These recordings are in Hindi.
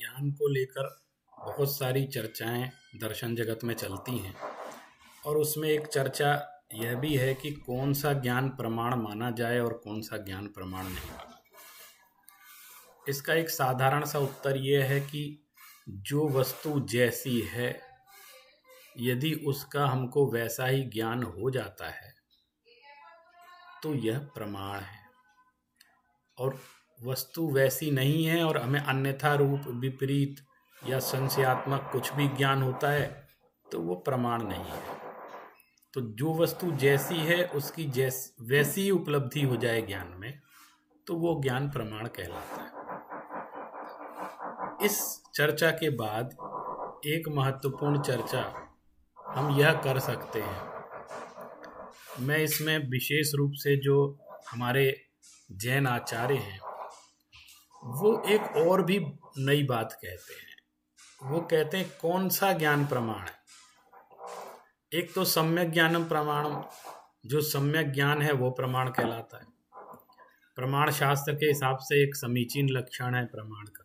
ज्ञान को लेकर बहुत सारी चर्चाएं दर्शन जगत में चलती हैं और उसमें एक चर्चा यह भी है कि कौन सा ज्ञान प्रमाण माना जाए और कौन सा ज्ञान प्रमाण नहीं माना। इसका एक साधारण सा उत्तर यह है कि जो वस्तु जैसी है यदि उसका हमको वैसा ही ज्ञान हो जाता है तो यह प्रमाण है, और वस्तु वैसी नहीं है और हमें अन्यथा रूप विपरीत या संशयात्मक कुछ भी ज्ञान होता है तो वो प्रमाण नहीं है। तो जो वस्तु जैसी है उसकी वैसी ही उपलब्धि हो जाए ज्ञान में तो वो ज्ञान प्रमाण कहलाता है। इस चर्चा के बाद एक महत्वपूर्ण चर्चा हम यह कर सकते हैं, मैं इसमें विशेष रूप से जो हमारे जैन आचार्य हैं वो एक और भी नई बात कहते हैं। वो कहते हैं कौन सा ज्ञान प्रमाण है। एक तो सम्यक ज्ञानम प्रमाणम, जो सम्यक ज्ञान है वो प्रमाण कहलाता है। प्रमाण शास्त्र के हिसाब से एक समीचीन लक्षण है प्रमाण का,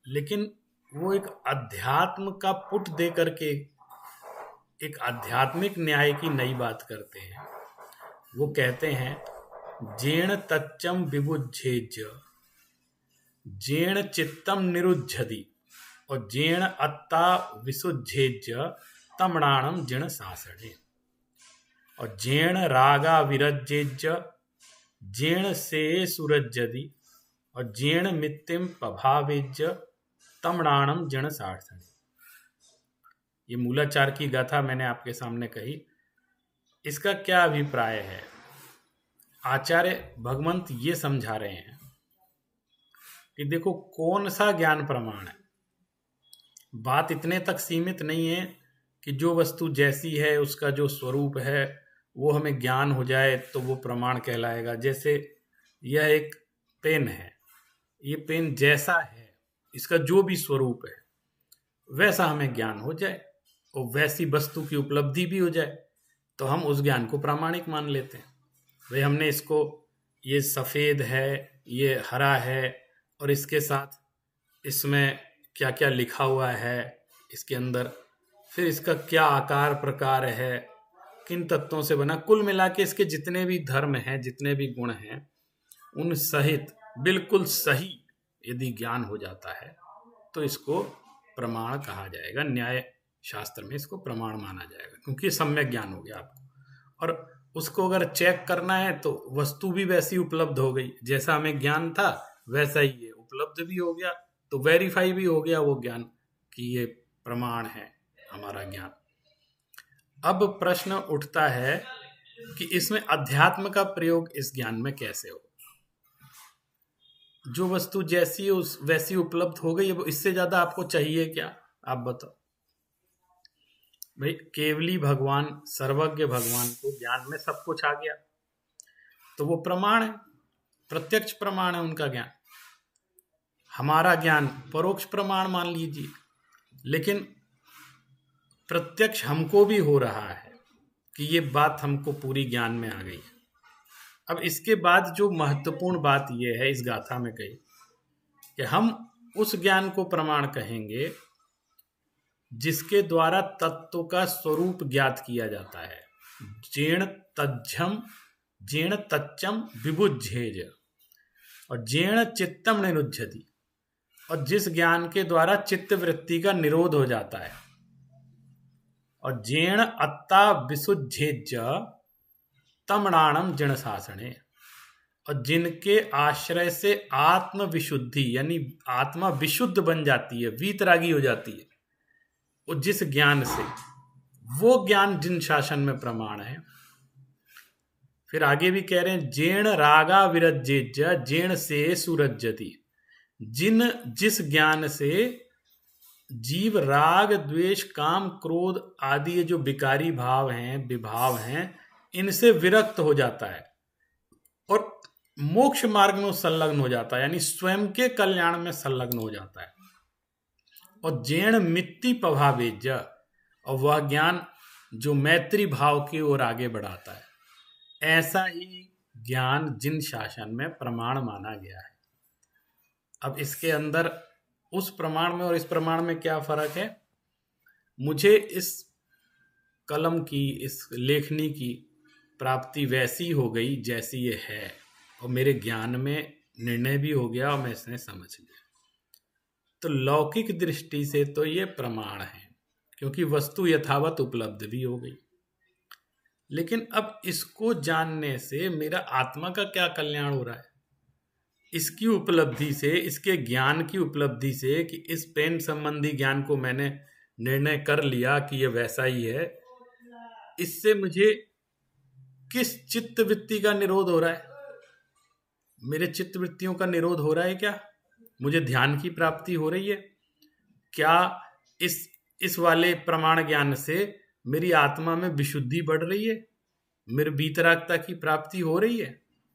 लेकिन वो एक अध्यात्म का पुट दे करके एक आध्यात्मिक न्याय की नई बात करते हैं। वो कहते हैं जेण तच्चम विबुद्धेज्य जेण चित्तम निरुद्धति और जेण अत्ता विशुद्धेज्य तमणाणम जिण सासणे और जेण रागा विरज्जेज्य जेण से सुरज्जति और जेण मित्तिम पभावेज्य तमणाणम जिण सासणे। ये मूलाचार की गाथा मैंने आपके सामने कही। इसका क्या अभिप्राय है? आचार्य भगवंत ये समझा रहे हैं कि देखो कौन सा ज्ञान प्रमाण है। बात इतने तक सीमित नहीं है कि जो वस्तु जैसी है उसका जो स्वरूप है वो हमें ज्ञान हो जाए तो वो प्रमाण कहलाएगा। जैसे यह एक पेन है, ये पेन जैसा है इसका जो भी स्वरूप है वैसा हमें ज्ञान हो जाए और वैसी वस्तु की उपलब्धि भी हो जाए तो हम उस ज्ञान को प्रामाणिक मान लेते हैं। भाई हमने इसको, ये सफ़ेद है, ये हरा है और इसके साथ इसमें क्या क्या लिखा हुआ है इसके अंदर, फिर इसका क्या आकार प्रकार है, किन तत्वों से बना, कुल मिला के इसके जितने भी धर्म हैं, जितने भी गुण हैं, उन सहित बिल्कुल सही यदि ज्ञान हो जाता है तो इसको प्रमाण कहा जाएगा। न्याय शास्त्र में इसको प्रमाण माना जाएगा क्योंकि सम्यक ज्ञान हो गया आपको। और उसको अगर चेक करना है तो वस्तु भी वैसी उपलब्ध हो गई, जैसा हमें ज्ञान था वैसा ही ये उपलब्ध भी हो गया, तो वेरीफाई भी हो गया वो ज्ञान कि ये प्रमाण है हमारा ज्ञान। अब प्रश्न उठता है कि इसमें अध्यात्म का प्रयोग इस ज्ञान में कैसे हो। जो वस्तु जैसी उस वैसी उपलब्ध हो गई, अब इससे ज्यादा आपको चाहिए क्या? आप बताओ। भाई केवली भगवान, सर्वज्ञ भगवान को ज्ञान में सब कुछ आ गया तो वो प्रमाण है, प्रत्यक्ष प्रमाण है उनका ज्ञान। हमारा ज्ञान परोक्ष प्रमाण मान लीजिए, लेकिन प्रत्यक्ष हमको भी हो रहा है कि ये बात हमको पूरी ज्ञान में आ गई है। अब इसके बाद जो महत्वपूर्ण बात यह है इस गाथा में कही कि हम उस ज्ञान को प्रमाण कहेंगे जिसके द्वारा तत्व का स्वरूप ज्ञात किया जाता है। जेण तच्चम विबुद्धेज और जेण चित्तम निरुद्धति, और जिस ज्ञान के द्वारा चित्त वृत्ति का निरोध हो जाता है। और जेण अत्ता विशुद्धेज तमणाणम जिण सासणे, और जिनके आश्रय से आत्म विशुद्धि यानी आत्मा विशुद्ध बन जाती है, वीतरागी हो जाती है, और जिस ज्ञान से, वो ज्ञान जिन शासन में प्रमाण है। फिर आगे भी कह रहे हैं जेण रागा विरज्जेज्य जेण से सुरज्जति, जिस ज्ञान से जीव राग द्वेष काम क्रोध आदि जो विकारी भाव हैं, विभाव हैं, इनसे विरक्त हो जाता है और मोक्ष मार्ग में संलग्न हो जाता है, यानी स्वयं के कल्याण में संलग्न हो जाता है। और जेण मित्ति पभावेज, और वह ज्ञान जो मैत्री भाव की ओर आगे बढ़ाता है। ऐसा ही ज्ञान जिन शासन में प्रमाण माना गया है। अब इसके अंदर उस प्रमाण में और इस प्रमाण में क्या फर्क है? मुझे इस कलम की, इस लेखनी की प्राप्ति वैसी हो गई जैसी ये है, और मेरे ज्ञान में निर्णय भी हो गया और मैं इसने समझ लिया। तो लौकिक दृष्टि से तो ये प्रमाण है, क्योंकि वस्तु यथावत उपलब्ध भी हो गई। लेकिन अब इसको जानने से मेरा आत्मा का क्या कल्याण हो रहा है? इसकी उपलब्धि से, इसके ज्ञान की उपलब्धि से कि इस पेन संबंधी ज्ञान को मैंने निर्णय कर लिया कि ये वैसा ही है, इससे मुझे किस चित्त वृत्ति का निरोध हो रहा है? मेरे चित्त वृत्तियों का निरोध हो रहा है क्या? मुझे ध्यान की प्राप्ति हो रही है क्या? इस वाले प्रमाण ज्ञान से मेरी आत्मा में विशुद्धि बढ़ रही है? मेरे वीतरागता की प्राप्ति हो रही है?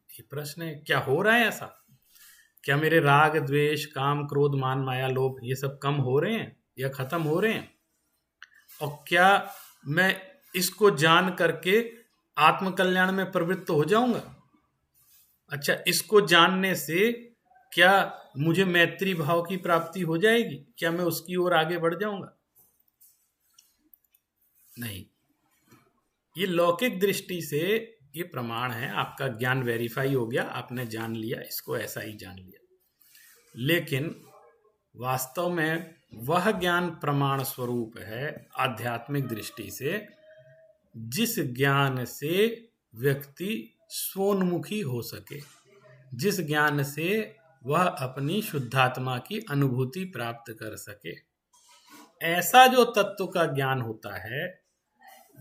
ये प्रश्न है। क्या हो रहा है ऐसा? क्या मेरे राग, द्वेष, काम, क्रोध, मान, माया, लोभ ये सब कम हो रहे हैं या खत्म हो रहे हैं? और क्या मैं इसको जान करके आत्म कल्याण में प्रवृत्त हो जाऊंगा? अच्छा, इसको जानने से क्या मुझे मैत्री भाव की प्राप्ति हो जाएगी? क्या मैं उसकी ओर आगे बढ़ जाऊंगा? नहीं। ये लौकिक दृष्टि से ये प्रमाण है, आपका ज्ञान वेरीफाई हो गया, आपने जान लिया, इसको ऐसा ही जान लिया। लेकिन वास्तव में वह ज्ञान प्रमाण स्वरूप है आध्यात्मिक दृष्टि से, जिस ज्ञान से व्यक्ति स्वोन्मुखी हो सके, जिस ज्ञान से वह अपनी शुद्धात्मा की अनुभूति प्राप्त कर सके। ऐसा जो तत्व का ज्ञान होता है,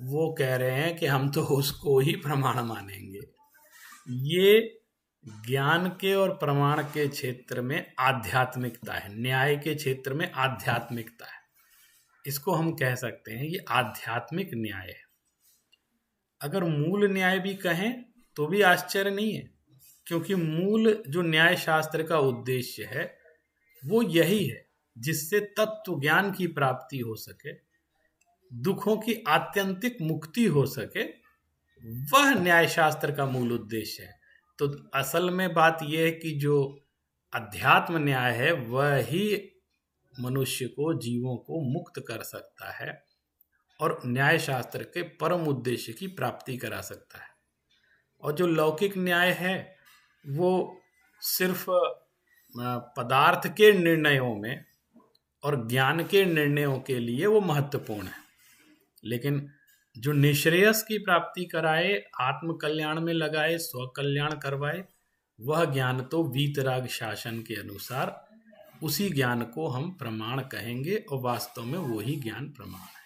वो कह रहे हैं कि हम तो उसको ही प्रमाण मानेंगे। ये ज्ञान के और प्रमाण के क्षेत्र में आध्यात्मिकता है, न्याय के क्षेत्र में आध्यात्मिकता है। इसको हम कह सकते हैं ये आध्यात्मिक न्याय है। अगर मूल न्याय भी कहें तो भी आश्चर्य नहीं है, क्योंकि मूल जो न्याय शास्त्र का उद्देश्य है वो यही है, जिससे तत्व ज्ञान की प्राप्ति हो सके, दुखों की आत्यंतिक मुक्ति हो सके, वह न्याय शास्त्र का मूल उद्देश्य है। तो असल में बात यह है कि जो अध्यात्म न्याय है वह ही मनुष्य को, जीवों को मुक्त कर सकता है और न्याय शास्त्र के परम उद्देश्य की प्राप्ति करा सकता है। और जो लौकिक न्याय है वो सिर्फ पदार्थ के निर्णयों में और ज्ञान के निर्णयों के लिए वो महत्वपूर्ण है, लेकिन जो निश्रेयस की प्राप्ति कराए, आत्म कल्याण में लगाए, स्व कल्याण करवाए, वह ज्ञान तो वीतराग शासन के अनुसार उसी ज्ञान को हम प्रमाण कहेंगे, और वास्तव में वही ज्ञान प्रमाण है।